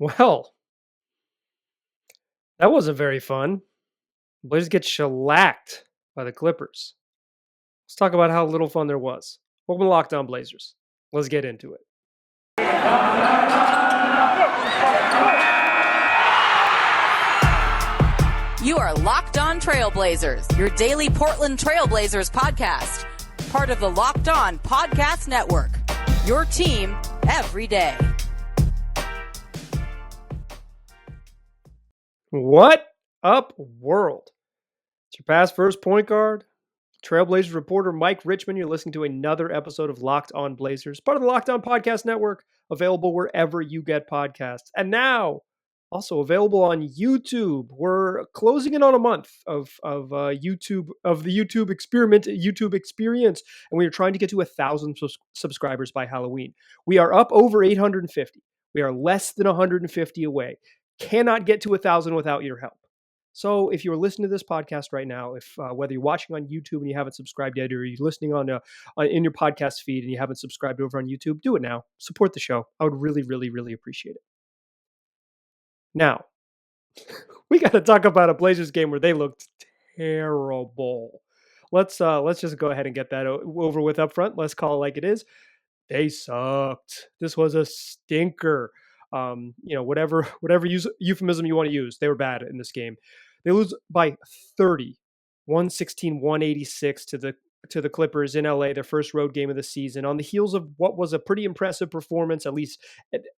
Well, that wasn't very fun. Blazers get shellacked by the Clippers. Let's talk about how little fun there was. Welcome to Locked On Blazers. Let's get into it. You are Locked On Trailblazers, your daily Portland Trailblazers podcast. Part of the Locked On Podcast Network. Your team every day. What up, world? It's your past first point guard, Trailblazers reporter Mike Richmond. You're listening to another episode of Locked On Blazers, part of the Locked On Podcast Network, available wherever you get podcasts. And now, also available on YouTube. We're closing in on a month of YouTube, of the YouTube experience, and we are trying to get to 1,000 subscribers by Halloween. We are up over 850. We are less than 150 away. Cannot get to 1,000 without your help. So if you're listening to this podcast right now, if whether you're watching on YouTube and you haven't subscribed yet, or you're listening on in your podcast feed and you haven't subscribed over on YouTube, do it now. Support the show. I would really, really, really appreciate it. Now, we got to talk about a Blazers game where they looked terrible. Let's just go ahead and get that over with up front. Let's call it like it is. They sucked. This was a stinker. Whatever euphemism you want to use, they were bad in this game. They lose by 30, 116-186 to the Clippers in LA, their first road game of the season, on the heels of what was a pretty impressive performance, at least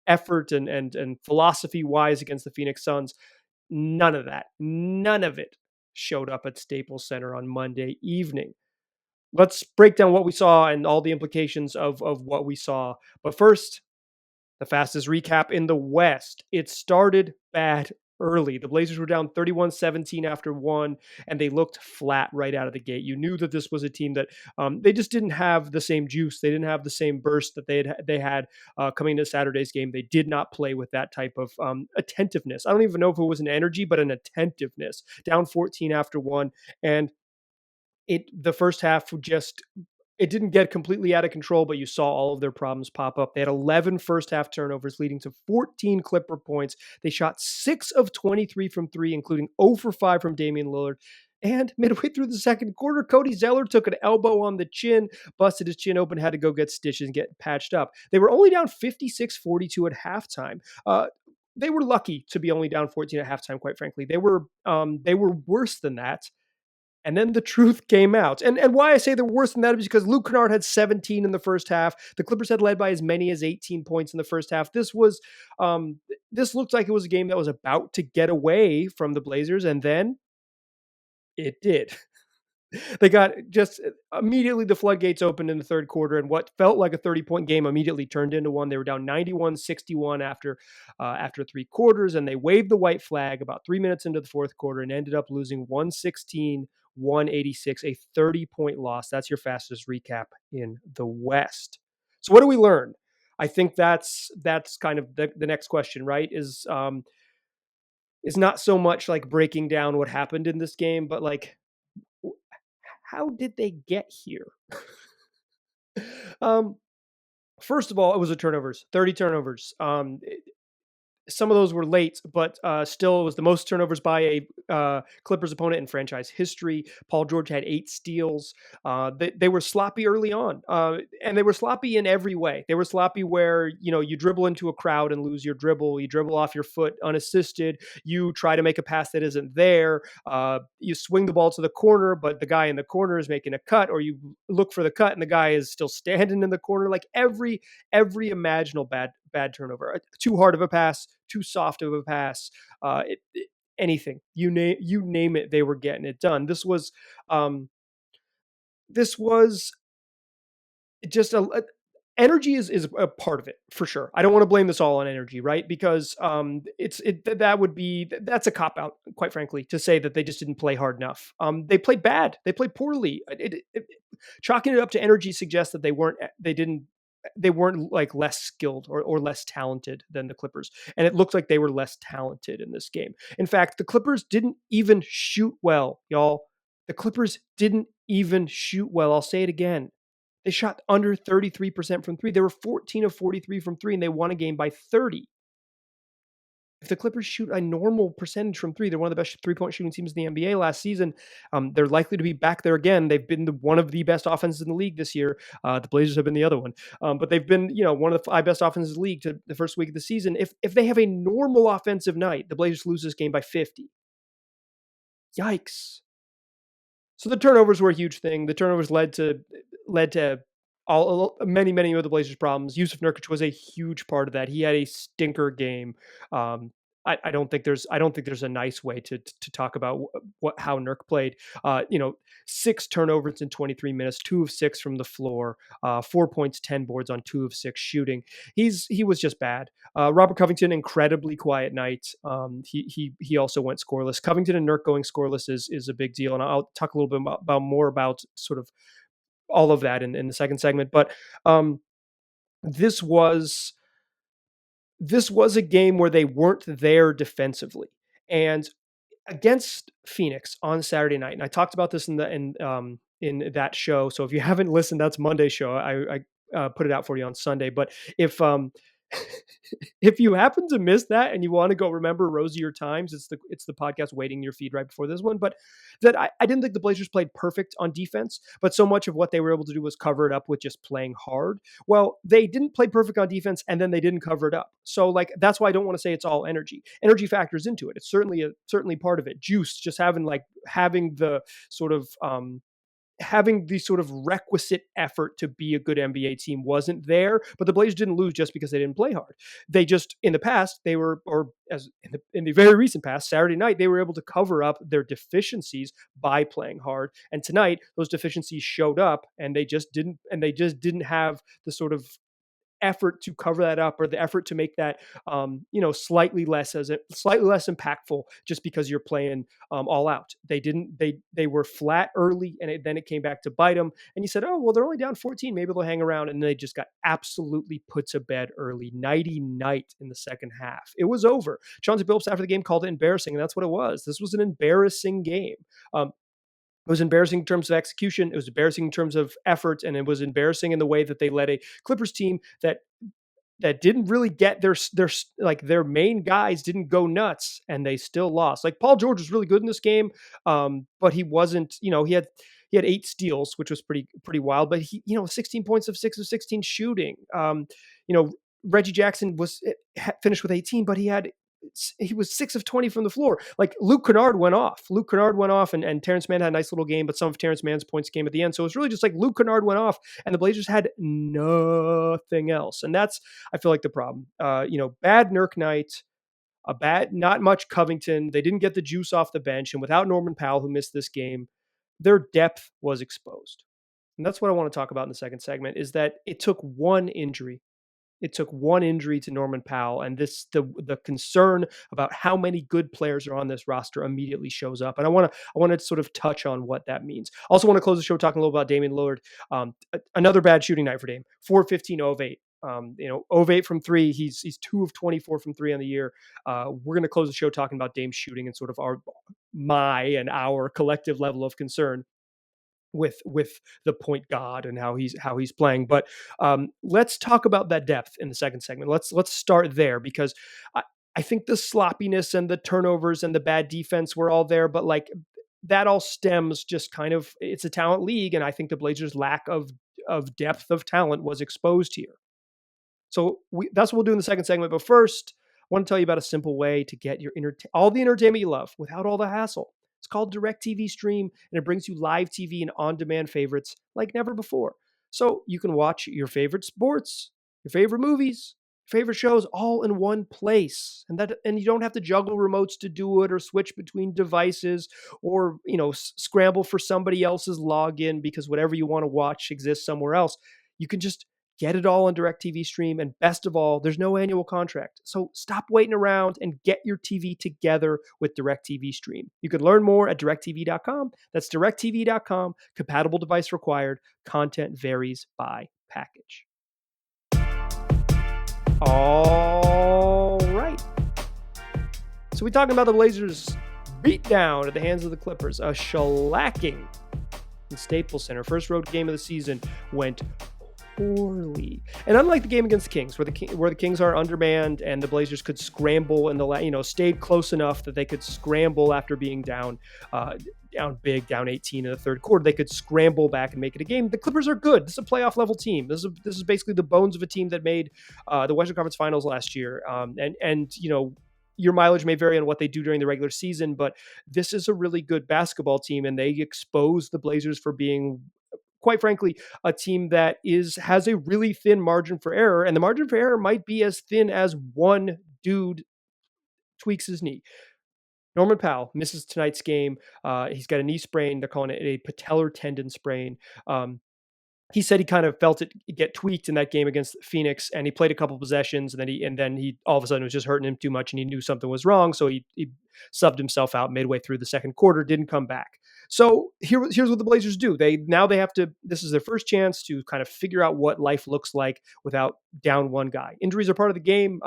effort and philosophy wise, against the Phoenix Suns. None of it showed up at Staples Center on Monday evening. Let's break down what we saw and all the implications of what we saw. But first, the fastest recap in the West. It started bad early. The Blazers were down 31-17 after one, and they looked flat right out of the gate. You knew that this was a team that they just didn't have the same juice. They didn't have the same burst that they had coming into Saturday's game. They did not play with that type of attentiveness. I don't even know if it was an energy, but an attentiveness. Down 14 after one, and the first half it didn't get completely out of control, but you saw all of their problems pop up. They had 11 first half turnovers, leading to 14 Clipper points. They shot 6 of 23 from three, including 0 for 5 from Damian Lillard. And midway through the second quarter, Cody Zeller took an elbow on the chin, busted his chin open, had to go get stitches and get patched up. They were only down 56-42 at halftime. They were lucky to be only down 14 at halftime, quite frankly. They were worse than that. And then the truth came out. And why I say they're worse than that is because Luke Kennard had 17 in the first half. The Clippers had led by as many as 18 points in the first half. This looked like it was a game that was about to get away from the Blazers, and then it did. They got just immediately the floodgates opened in the third quarter, and what felt like a 30-point game immediately turned into one. They were down 91-61 after three quarters, and they waved the white flag about 3 minutes into the fourth quarter and ended up losing 116-186, a 30-point loss. That's your fastest recap in the West. So what do we learn? I think that's kind of the next question, right? Is not so much like breaking down what happened in this game, but like, how did they get here? First of all, it was 30 turnovers. Some of those were late, but still it was the most turnovers by a Clippers opponent in franchise history. Paul George had 8 steals. They were sloppy early on, and they were sloppy in every way. They were sloppy where, you dribble into a crowd and lose your dribble. You dribble off your foot unassisted. You try to make a pass that isn't there. You swing the ball to the corner, but the guy in the corner is making a cut, or you look for the cut and the guy is still standing in the corner. Like every imaginable bad turnover. Too hard of a pass, too soft of a pass, anything. You name it, they were getting it done. This was just energy is a part of it for sure. I don't want to blame this all on energy, right? Because that's a cop out, quite frankly, to say that they just didn't play hard enough. They played bad. They played poorly. Chalking it up to energy suggests that they weren't like less skilled or less talented than the Clippers. And it looked like they were less talented in this game. In fact, the Clippers didn't even shoot well, y'all. The Clippers didn't even shoot well. I'll say it again. They shot under 33% from three. They were 14 of 43 from three, and they won a game by 30. If the Clippers shoot a normal percentage from three, they're one of the best three-point shooting teams in the NBA last season. They're likely to be back there again. They've been one of the best offenses in the league this year. The Blazers have been the other one, but they've been, one of the 5 best offenses in the league to the first week of the season. If they have a normal offensive night, the Blazers lose this game by 50. Yikes! So the turnovers were a huge thing. The turnovers led to many of the Blazers' problems. Yusuf Nurkic was a huge part of that. He had a stinker game. Um, I don't think there's a nice way to talk about how Nurk played. 6 turnovers in 23 minutes, 2 of 6 from the floor, 4 points, 10 boards on 2 of 6 shooting. He was just bad. Robert Covington, incredibly quiet night. He also went scoreless. Covington and Nurk going scoreless is a big deal, and I'll talk a little bit more about sort of all of that in the second segment. But this was a game where they weren't there defensively. And against Phoenix on Saturday night, and I talked about this in that show. So if you haven't listened, that's Monday's show. I put it out for you on Sunday. But if if you happen to miss that and you want to go remember rosier times, it's the podcast waiting in your feed right before this one. But that I didn't think the Blazers played perfect on defense, but so much of what they were able to do was cover it up with just playing hard. Well, they didn't play perfect on defense, and then they didn't cover it up. So that's why I don't want to say it's all energy. Energy factors into it. It's certainly part of it. Juice, just having the sort of having the sort of requisite effort to be a good NBA team wasn't there, but the Blazers didn't lose just because they didn't play hard. They just, in the past, in the very recent past, Saturday night, they were able to cover up their deficiencies by playing hard. And tonight, those deficiencies showed up, and they just didn't have the sort of effort to cover that up, or the effort to make that slightly less impactful, just because you're playing all out. They were flat early, and then it came back to bite them, and you said, oh well, they're only down 14, maybe they'll hang around, and they just got absolutely put to bed early. Nighty night in the second half. It was over. Chauncey Billups after the game called it embarrassing, and that's what it was. This was an embarrassing game. It was embarrassing in terms of execution. It was embarrassing in terms of effort, and it was embarrassing in the way that they led a Clippers team that didn't really get their main guys didn't go nuts, and they still lost. Like, Paul George was really good in this game, but he wasn't. He had 8 steals, which was pretty wild. But he 16 points of 6 of 16 shooting. Reggie Jackson finished with 18, but he was 6 of 20 from the floor. Like, Luke Kennard went off. And Terrence Mann had a nice little game, but some of Terrence Mann's points came at the end. So it was really just like Luke Kennard went off, and the Blazers had nothing else. And that's, I feel like, the problem. Bad Nurk night, not much Covington. They didn't get the juice off the bench, and without Norman Powell, who missed this game, their depth was exposed. And that's what I want to talk about in the second segment, is that it took one injury. It took one injury to Norman Powell, and the concern about how many good players are on this roster immediately shows up. And I want to sort of touch on what that means. Also want to close the show talking a little about Damian Lillard. Another bad shooting night for Dame. 4-15, 0 of 8. 0 of 8 from 3. He's 2 of 24 from 3 on the year. We're going to close the show talking about Dame's shooting and sort of our collective level of concern with the point guard and how he's playing. But let's talk about that depth in the second segment. Let's start there, because I think the sloppiness and the turnovers and the bad defense were all there, but that all stems just kind of, it's a talent league, and I think the Blazers' lack of depth of talent was exposed here. So that's what we'll do in the second segment. But first, I want to tell you about a simple way to get all the entertainment you love without all the hassle. It's called DirecTV Stream, and it brings you live TV and on-demand favorites like never before. So you can watch your favorite sports, your favorite movies, favorite shows all in one place. And you don't have to juggle remotes to do it, or switch between devices, or scramble for somebody else's login because whatever you want to watch exists somewhere else. You can just get it all on DirecTV Stream, and best of all, there's no annual contract. So stop waiting around and get your TV together with DirecTV Stream. You can learn more at directtv.com. That's directtv.com. Compatible device required. Content varies by package. All right. So we're talking about the Blazers' beatdown at the hands of the Clippers. A shellacking in Staples Center. First road game of the season went poorly. And unlike the game against the Kings, where the Kings are undermanned and the Blazers could scramble and stayed close enough that they could scramble after being down big, down 18 in the third quarter. They could scramble back and make it a game. The Clippers are good. This is a playoff level team. This is basically the bones of a team that made the Western Conference Finals last year. Your mileage may vary on what they do during the regular season, but this is a really good basketball team, and they expose the Blazers for being, quite frankly, a team that has a really thin margin for error, and the margin for error might be as thin as one dude tweaks his knee. Norman Powell misses tonight's game. He's got a knee sprain. They're calling it a patellar tendon sprain. He said he kind of felt it get tweaked in that game against Phoenix, and he played a couple possessions, and then he all of a sudden it was just hurting him too much, and he knew something was wrong, so he subbed himself out midway through the second quarter, didn't come back. So here's what the Blazers do. They have to. This is their first chance to kind of figure out what life looks like without down one guy. Injuries are part of the game.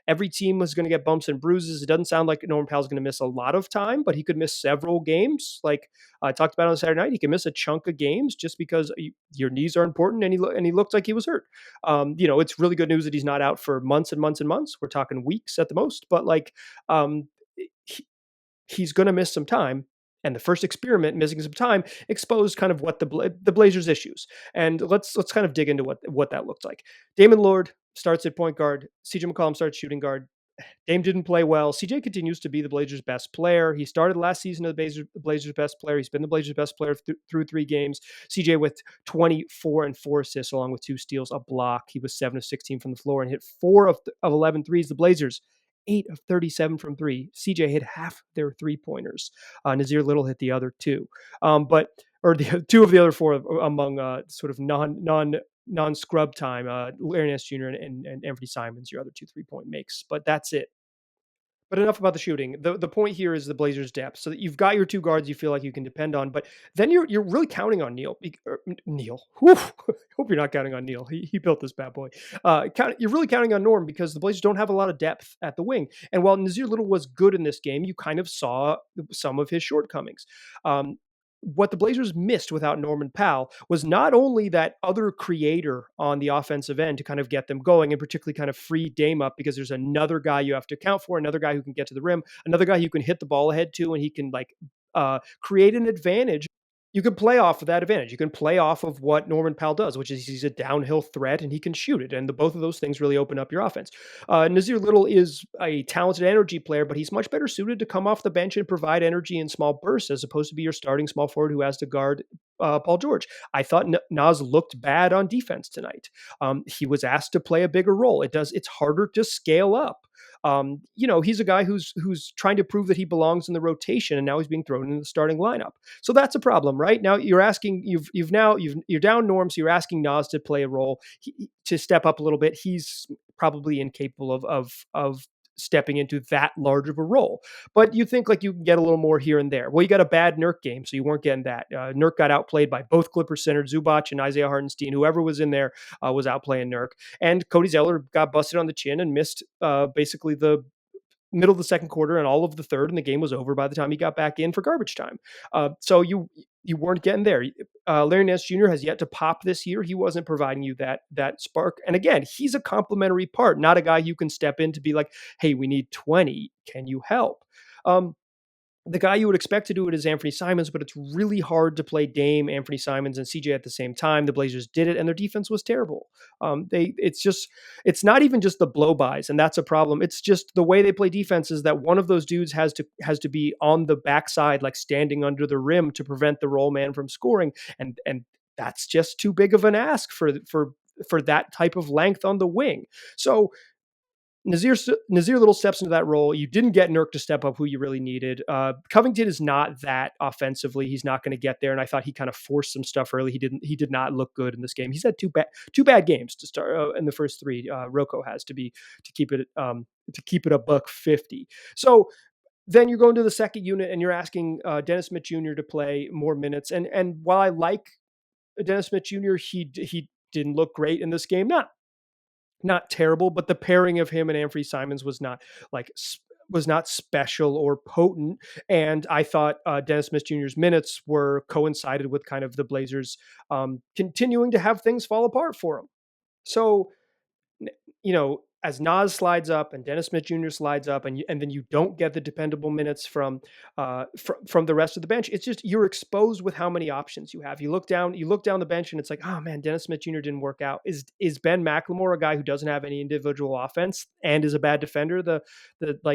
Every team is going to get bumps and bruises. It doesn't sound like Norman Powell's going to miss a lot of time, but he could miss several games. Like I talked about on Saturday night, he can miss a chunk of games just because your knees are important, and he looked like he was hurt. It's really good news that he's not out for months and months and months. We're talking weeks at the most, but he's going to miss some time. And the first experiment, missing some time, exposed kind of what the Blazers' issues. And let's kind of dig into what that looked like. Damian Lillard starts at point guard. CJ McCollum starts shooting guard. Dame didn't play well. CJ continues to be the Blazers' best player. He started last season as the Blazers' best player. He's been the Blazers' best player through 3 games. CJ with 24 and 4 assists, along with 2 steals, a block. He was 7 of 16 from the floor and hit 4 of 11 threes. The Blazers 8 of 37 from 3. CJ hit half their 3-pointers. Nazir Little hit the other 2. The 2 of the other 4 among sort of non-scrub time. Larry Nance Jr. and Anthony Simons, your other 2 3-point makes. But that's it. But enough about the shooting. The point here is the Blazers' depth, so that you've got your 2 guards you feel like you can depend on, but then you're really counting on Neil. Neil. Whew. Hope you're not counting on Neil. He built this bad boy. You're really counting on Norm because the Blazers don't have a lot of depth at the wing. And while Nazir Little was good in this game, you kind of saw some of his shortcomings. What the Blazers missed without Norman Powell was not only that other creator on the offensive end to kind of get them going, and particularly kind of free Dame up, because there's another guy you have to account for, another guy who can get to the rim, another guy you can hit the ball ahead to, and he can create an advantage. You can play off of that advantage. You can play off of what Norman Powell does, which is he's a downhill threat and he can shoot it. And both of those things really open up your offense. Nazir Little is a talented energy player, but he's much better suited to come off the bench and provide energy in small bursts as opposed to be your starting small forward who has to guard Paul George. I thought Naz looked bad on defense tonight. He was asked to play a bigger role. It's harder to scale up. He's a guy who's trying to prove that he belongs in the rotation, and now he's being thrown in the starting lineup. So that's a problem, right? Now you're down Norm, so you're asking Naz to play a role, to step up a little bit. He's probably incapable of stepping into that large of a role. But you think like you can get a little more here and there. Well, you got a bad Nurk game, so you weren't getting that. Nurk got outplayed by both Clippers center, Zubac and Isaiah Hartenstein. Whoever was in there was outplaying Nurk. And Cody Zeller got busted on the chin and missed basically the middle of the second quarter and all of the third, and the game was over by the time he got back in for garbage time. So you weren't getting there. Larry Nance Jr. has yet to pop this year. He wasn't providing you that spark. And again, he's a complementary part, not a guy you can step in to be like, hey, we need 20. Can you help? The guy you would expect to do it is Anthony Simons, but it's really hard to play Dame, Anthony Simons, and CJ at the same time. The Blazers did it, and their defense was terrible. It's not even just the blow-bys, and that's a problem. It's just the way they play defense is that one of those dudes has to be on the backside, like standing under the rim to prevent the roll man from scoring, and that's just too big of an ask for that type of length on the wing. So Nazir Little steps into that role. You didn't get Nurk to step up who you really needed. Covington is not that offensively. He's not going to get there. And I thought he kind of forced some stuff early. He did not look good in this game. He's had two bad games to start in the first 3. Rocco has to keep it a $150. So then you're going to the second unit and you're asking Dennis Smith Jr. to play more minutes. And while I like Dennis Smith Jr., he didn't look great in this game. Not terrible, but the pairing of him and Anthony Simons was not like special or potent. And I thought Dennis Smith Jr.'s minutes were coincided with kind of the Blazers continuing to have things fall apart for him. So, as Nas slides up and Dennis Smith Jr. slides up, and then you don't get the dependable minutes from the rest of the bench, it's just you're exposed with how many options you have. You look down the bench, and it's like, oh man, Dennis Smith Jr. didn't work out. Is Ben McLemore a guy who doesn't have any individual offense and is a bad defender?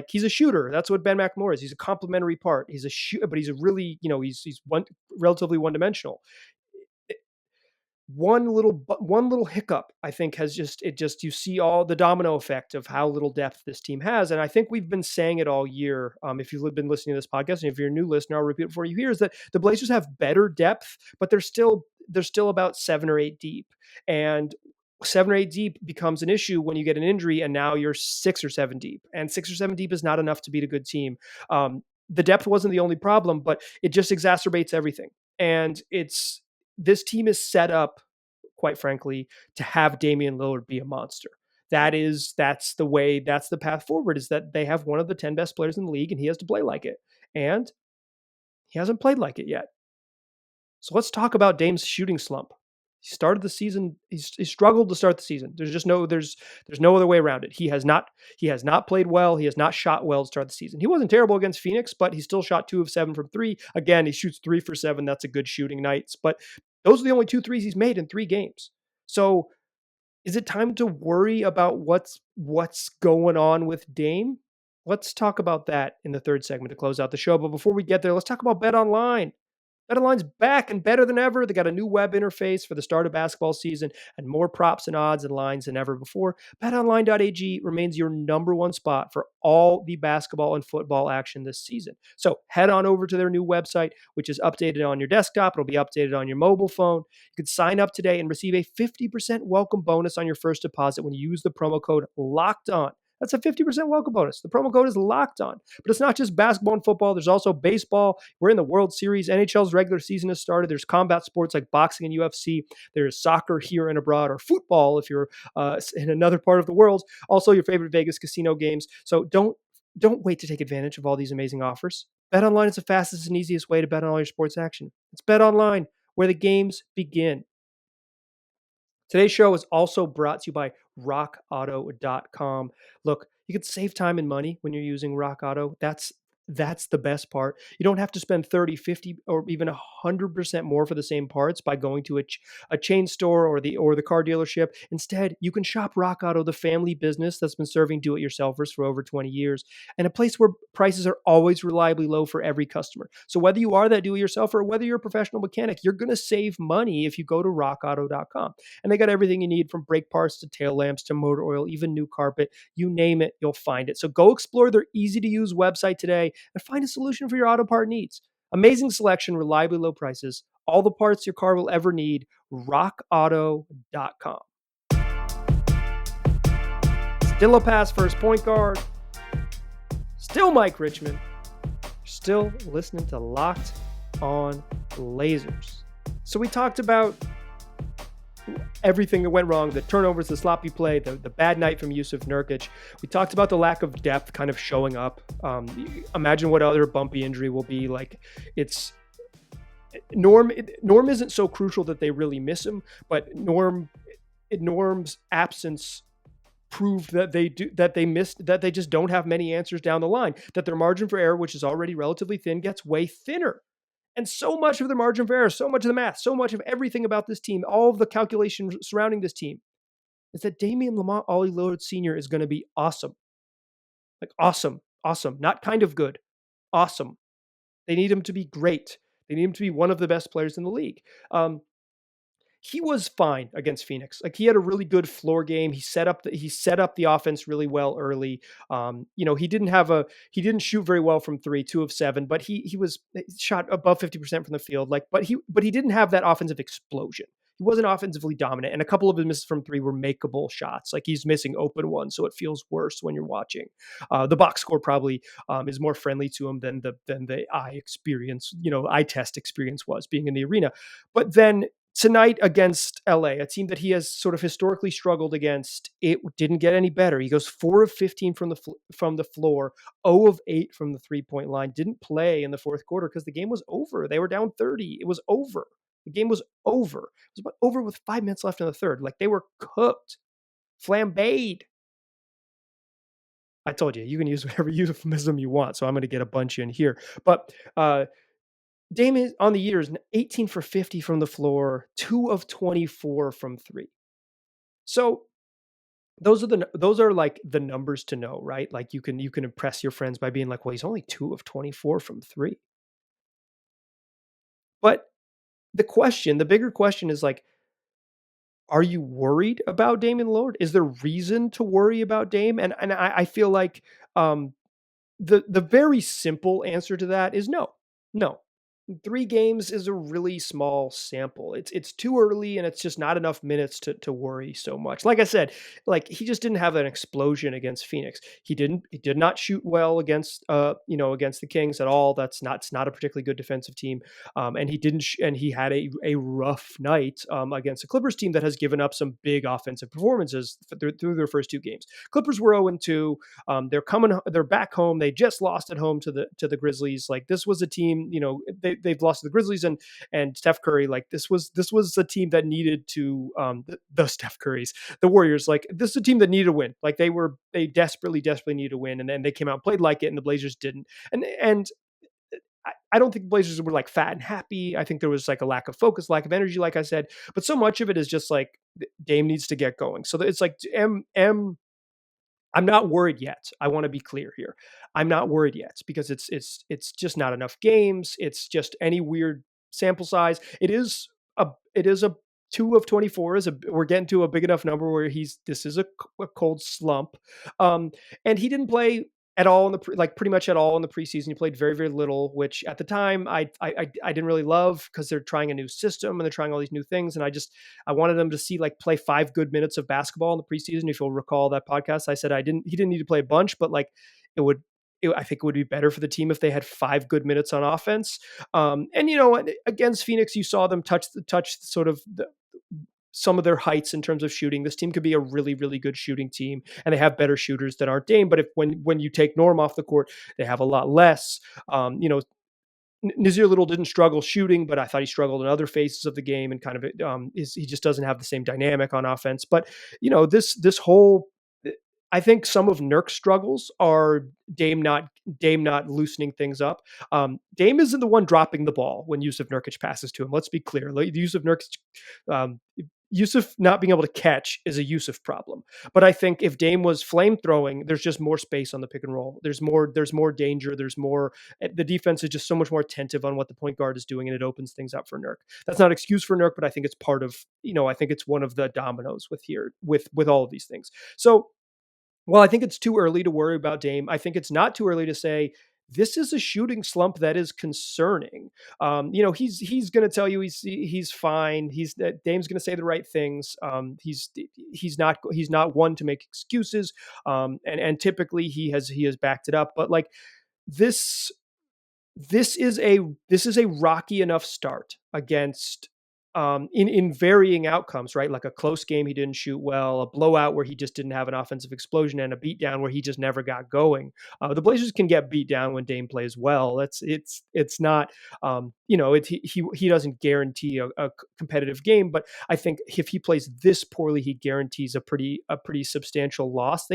He's a shooter. That's what Ben McLemore is. He's a complementary part. He's a shooter, but he's a really he's relatively one dimensional. One little hiccup, I think, has you see all the domino effect of how little depth this team has. And I think we've been saying it all year. If you've been listening to this podcast, and if you're a new listener, I'll repeat it for you here, is that the Blazers have better depth, but they're still about 7 or 8 deep. And 7 or 8 deep becomes an issue when you get an injury, and now you're 6 or 7 deep. And 6 or 7 deep is not enough to beat a good team. The depth wasn't the only problem, but it just exacerbates everything. And this team is set up, quite frankly, to have Damian Lillard be a monster. That's the path forward, is that they have one of the 10 best players in the league, and he has to play like it. And he hasn't played like it yet. So let's talk about Dame's shooting slump. He started the season. He struggled to start the season. There's no other way around it. He has not played well. He has not shot well to start the season. He wasn't terrible against Phoenix, but he still shot 2 of 7 from 3. Again, he shoots 3 for 7. That's a good shooting night. But those are the only 2 threes he's made in 3 games. So is it time to worry about what's going on with Dame? Let's talk about that in the third segment to close out the show. But before we get there, let's talk about Bet Online. BetOnline's back and better than ever. They got a new web interface for the start of basketball season and more props and odds and lines than ever before. BetOnline.ag remains your number one spot for all the basketball and football action this season. So head on over to their new website, which is updated on your desktop. It'll be updated on your mobile phone. You can sign up today and receive a 50% welcome bonus on your first deposit when you use the promo code LOCKEDON. That's a 50% welcome bonus. The promo code is locked on. But it's not just basketball and football. There's also baseball. We're in the World Series. NHL's regular season has started. There's combat sports like boxing and UFC. There's soccer here and abroad, or football if you're in another part of the world. Also, your favorite Vegas casino games. So don't wait to take advantage of all these amazing offers. BetOnline is the fastest and easiest way to bet on all your sports action. It's BetOnline, where the games begin. Today's show is also brought to you by rockauto.com. Look, you can save time and money when you're using Rock Auto. That's the best part. You don't have to spend 30, 50, or even 100% more for the same parts by going to a chain store or the car dealership. Instead, you can shop Rock Auto, the family business that's been serving do-it-yourselfers for over 20 years, and a place where prices are always reliably low for every customer. So whether you are that do-it-yourselfer or whether you're a professional mechanic, you're going to save money if you go to rockauto.com. And they got everything you need, from brake parts to tail lamps to motor oil, even new carpet. You name it, you'll find it. So go explore their easy-to-use website today and find a solution for your auto part needs. Amazing selection, reliably low prices, all the parts your car will ever need. rockauto.com. Still a pass first point guard. Still Mike Richman. Still listening to Locked On Blazers. So we talked about everything that went wrong, the turnovers, the sloppy play, the bad night from Yusuf Nurkic. We talked about the lack of depth kind of showing up. Imagine what other bumpy injury will be like. It's Norm isn't so crucial that they really miss him, but Norm's absence proved that they just don't have many answers down the line, that their margin for error, which is already relatively thin, gets way thinner. And so much of the margin for error, so much of the math, so much of everything about this team, all of the calculations surrounding this team, is that Damian Lillard Sr. is going to be awesome. Like awesome. Not kind of good. Awesome. They need him to be great. They need him to be one of the best players in the league. He was fine against Phoenix. Like, he had a really good floor game. He set up the offense really well early. He didn't shoot very well from 3, 2 of 7, but he shot above 50% from the field. But he didn't have that offensive explosion. He wasn't offensively dominant, and a couple of his misses from 3 were makeable shots. Like, he's missing open ones, so it feels worse when you're watching. The box score probably is more friendly to him than the eye test experience was being in the arena. But then Tonight against LA, a team that he has sort of historically struggled against, it didn't get any better. He goes 4 of 15 from the floor, 0 of 8 from the three-point line. Didn't play in the fourth quarter because the game was over. They were down 30. It was over. The game was over. It was over with 5 minutes left in the third. Like, they were cooked, flambéed. I told you, you can use whatever euphemism you want, so I'm going to get a bunch in here. But Dame is on the year is 18 for 50 from the floor, 2 of 24 from 3. So those are like the numbers to know, right? Like, you can impress your friends by being like, "Well, he's only 2 of 24 from 3." But the bigger question is like, are you worried about Damian Lillard? Is there reason to worry about Dame? And I feel like um the very simple answer to that is no. No. 3 games is a really small sample. It's too early, and it's just not enough minutes to worry so much. Like I said, like, he just didn't have an explosion against Phoenix. He did not shoot well against against the Kings at all. It's not a particularly good defensive team. And he didn't and he had a rough night against a Clippers team that has given up some big offensive performances through their first 2 games. Clippers were 0-2. They're back home. They just lost at home to the Grizzlies. Like, this was a team, they've lost to the Grizzlies and Steph Curry. Like, this was a team that needed to the Steph Currys, the Warriors. Like, this is a team that needed to win. Like, they desperately needed to win, and then they came out and played like it, and the Blazers didn't. And I don't think the Blazers were like fat and happy. I think there was like a lack of focus, lack of energy, like I said. But so much of it is just like Dame needs to get going. So it's like I'm not worried yet. I want to be clear here. I'm not worried yet because it's just not enough games. It's just any weird sample size. It is a 2 of 24 is we're getting to a big enough number where this is a cold slump. And he didn't play at all in like pretty much at all in the preseason. He played very little, which at the time I didn't really love because they're trying a new system and they're trying all these new things, and I wanted them to see like play 5 good minutes of basketball in the preseason. If you'll recall that podcast, I said he didn't need to play a bunch, but like I think it would be better for the team if they had 5 good minutes on offense. And against Phoenix, you saw them touch sort of some of their heights in terms of shooting. This team could be a really good shooting team, and they have better shooters than our Dame. But when you take Norm off the court, they have a lot less. Nazir Little didn't struggle shooting, but I thought he struggled in other phases of the game, and kind of he just doesn't have the same dynamic on offense. But this whole, I think some of Nurk's struggles are Dame not loosening things up. Dame isn't the one dropping the ball when Yusuf Nurkic passes to him. Let's be clear. The Yusuf Nurkic, Yusuf not being able to catch is a Yusuf problem. But I think if Dame was flame throwing, there's just more space on the pick and roll. There's more danger. There's more. The defense is just so much more attentive on what the point guard is doing, and it opens things up for Nurk. That's not an excuse for Nurk, but I think it's part of. I think it's one of the dominoes with all of these things. So, well, I think it's too early to worry about Dame. I think it's not too early to say this is a shooting slump that is concerning. He's going to tell you he's fine. Dame's going to say the right things. He's not one to make excuses. And typically he has backed it up. But like this this is a rocky enough start against in varying outcomes, right? Like a close game he didn't shoot well, a blowout where he just didn't have an offensive explosion, and a beatdown where he just never got going. The Blazers can get beat down when Dame plays well. It's not he doesn't guarantee a competitive game, but I think if he plays this poorly, he guarantees a pretty substantial loss.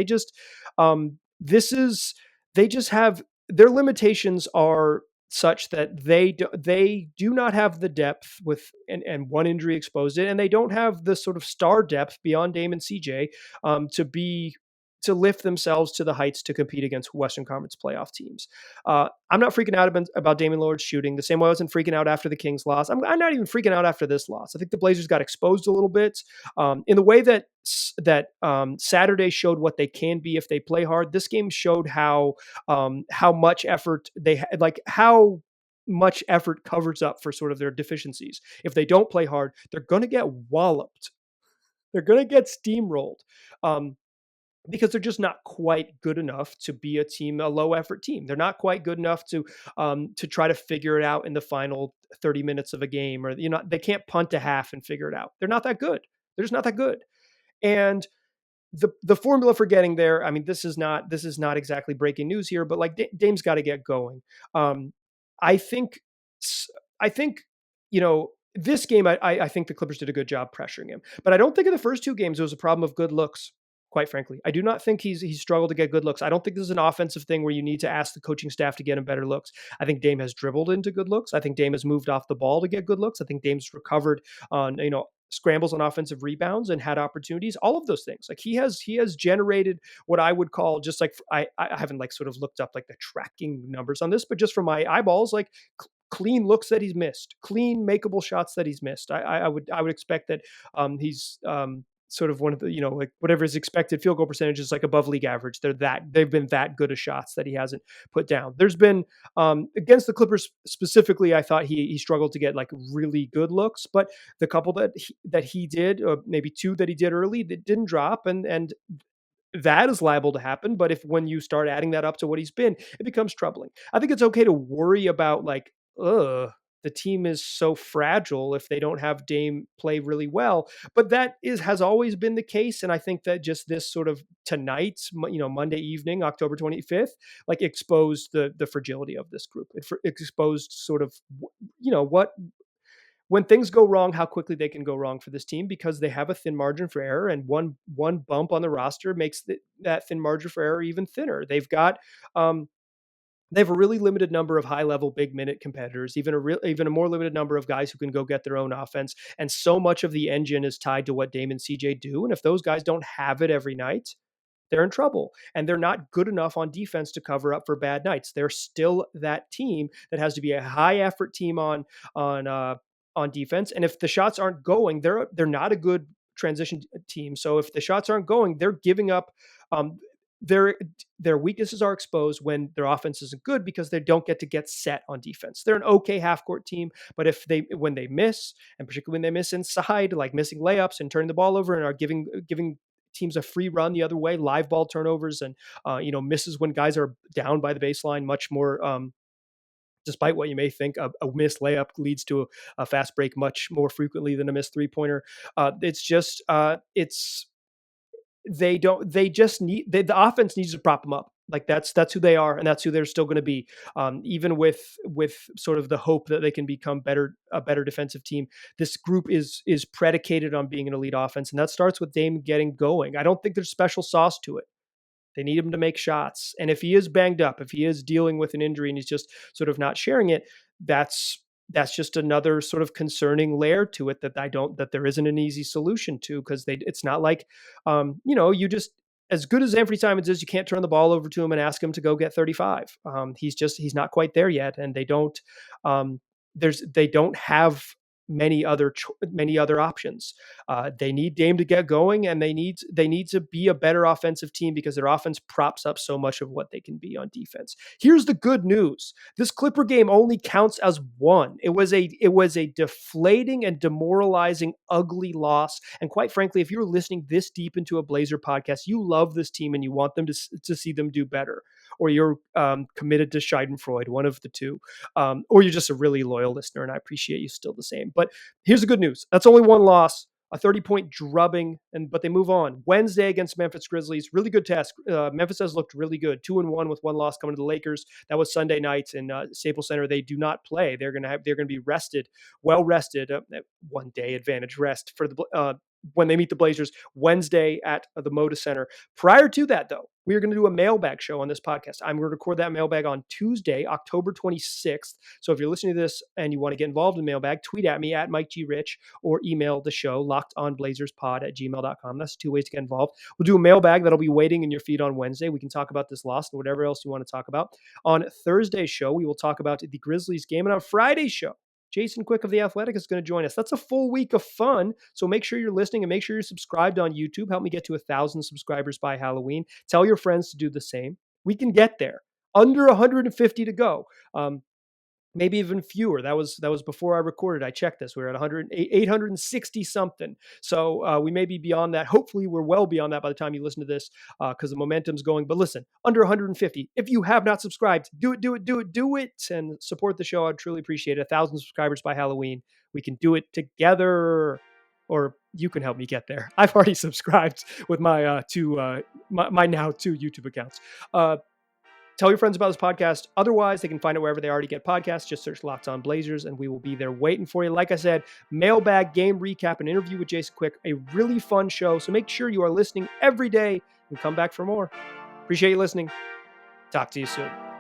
This is they just have their limitations are such that they do not have the depth with and one injury exposed it, and they don't have the sort of star depth beyond Dame and CJ to lift themselves to the heights to compete against Western Conference playoff teams. I'm not freaking out about Damian Lillard shooting the same way I wasn't freaking out after the Kings loss. I'm not even freaking out after this loss. I think the Blazers got exposed a little bit in the way that Saturday showed what they can be if they play hard. This game showed how much effort they had, like how much effort covers up for sort of their deficiencies. If they don't play hard, they're going to get walloped. They're going to get steamrolled. because they're just not quite good enough to be a low effort team. They're not quite good enough to try to figure it out in the final 30 minutes of a game, or they can't punt a half and figure it out. They're not that good. They're just not that good. And the formula for getting there, I mean, this is not exactly breaking news here, but like Dame's got to get going. Um, I think I think this game, I think the Clippers did a good job pressuring him, but I don't think in the first two games it was a problem of good looks. Quite frankly, I do not think he's struggled to get good looks. I don't think this is an offensive thing where you need to ask the coaching staff to get him better looks. I think Dame has dribbled into good looks. I think Dame has moved off the ball to get good looks. I think Dame's recovered on scrambles on offensive rebounds and had opportunities. All of those things, like he has generated what I would call, just like I haven't like sort of looked up like the tracking numbers on this, but just from my eyeballs, like clean looks that he's missed, clean makeable shots that he's missed. I would expect that he's sort of one of the like whatever his expected field goal percentage is, like above league average. They've been that good of shots that he hasn't put down. There's been against the Clippers specifically, I thought he struggled to get like really good looks, but the couple that he did, or maybe two that he did early, that didn't drop, and that is liable to happen. But if when you start adding that up to what he's been, it becomes troubling. I think it's okay to worry about like, the team is so fragile if they don't have Dame play really well. But that has always been the case. And I think that just this sort of tonight, Monday evening, October 25th, like exposed the fragility of this group. It exposed sort of, what when things go wrong, how quickly they can go wrong for this team, because they have a thin margin for error, and one bump on the roster makes that thin margin for error even thinner. Um, they have a really limited number of high level big minute competitors, even a more limited number of guys who can go get their own offense, and so much of the engine is tied to what Dame and CJ do. And if those guys don't have it every night, they're in trouble, and they're not good enough on defense to cover up for bad nights. They're still that team that has to be a high effort team on uh, on defense. And if the shots aren't going, they're not a good transition team. So if the shots aren't going, they're giving up. Um, their their weaknesses are exposed when their offense isn't good, because they don't get set on defense. They're an okay half court team, but when they miss, and particularly when they miss inside, like missing layups and turning the ball over, and are giving teams a free run the other way, live ball turnovers, and misses when guys are down by the baseline, much more. Despite what you may think, a missed layup leads to a fast break much more frequently than a missed three pointer. It's just it's they just need the offense needs to prop them up. Like that's who they are, and that's who they're still going to be. Even with sort of the hope that they can become a better defensive team, this group is predicated on being an elite offense, and that starts with Dame getting going. I don't think there's special sauce to it. They need him to make shots. And if he is banged up, if he is dealing with an injury and he's just sort of not sharing it, that's just another sort of concerning layer to it that there isn't an easy solution to, because it's not like you just, as good as Anthony Simons is, you can't turn the ball over to him and ask him to go get 35. He's not quite there yet, and they don't have many other options. They need Dame to get going, and they need to be a better offensive team, because their offense props up so much of what they can be on defense. Here's the good news: this Clipper game only counts as one. It was a deflating and demoralizing, ugly loss. And quite frankly, if you're listening this deep into a Blazer podcast, you love this team and you want them to see them do better, or you're committed to Schadenfreude, one of the two, or you're just a really loyal listener, and I appreciate you still the same. But here's the good news: that's only one loss, a 30-point drubbing, but they move on. Wednesday against Memphis Grizzlies, really good test. Memphis has looked really good, 2-1 with one loss coming to the Lakers. That was Sunday night in Staples Center. They do not play. They're going to be rested, well rested, 1 day advantage rest for the when they meet the Blazers Wednesday at the Moda Center. Prior to that, though, we are going to do a mailbag show on this podcast. I'm going to record that mailbag on Tuesday, October 26th. So if you're listening to this and you want to get involved in mailbag, tweet at me at Mike G. Rich, or email the show, lockedonblazerspod@gmail.com. That's 2 ways to get involved. We'll do a mailbag that'll be waiting in your feed on Wednesday. We can talk about this loss and whatever else you want to talk about. On Thursday's show, we will talk about the Grizzlies game. And on Friday's show, Jason Quick of The Athletic is going to join us. That's a full week of fun. So make sure you're listening, and make sure you're subscribed on YouTube. Help me get to 1,000 subscribers by Halloween. Tell your friends to do the same. We can get there. Under 150 to go. maybe even fewer. That was before I recorded. I checked this. We were at 860 something. So we may be beyond that. Hopefully, we're well beyond that by the time you listen to this, because the momentum's going. But listen, under 150. If you have not subscribed, do it, and support the show. I'd truly appreciate it. 1,000 subscribers by Halloween. We can do it together. Or you can help me get there. I've already subscribed with my my now 2 YouTube accounts. Tell your friends about this podcast. Otherwise, they can find it wherever they already get podcasts. Just search Locked On Blazers, and we will be there waiting for you. Like I said, mailbag, game recap, and interview with Jason Quick. A really fun show. So make sure you are listening every day and come back for more. Appreciate you listening. Talk to you soon.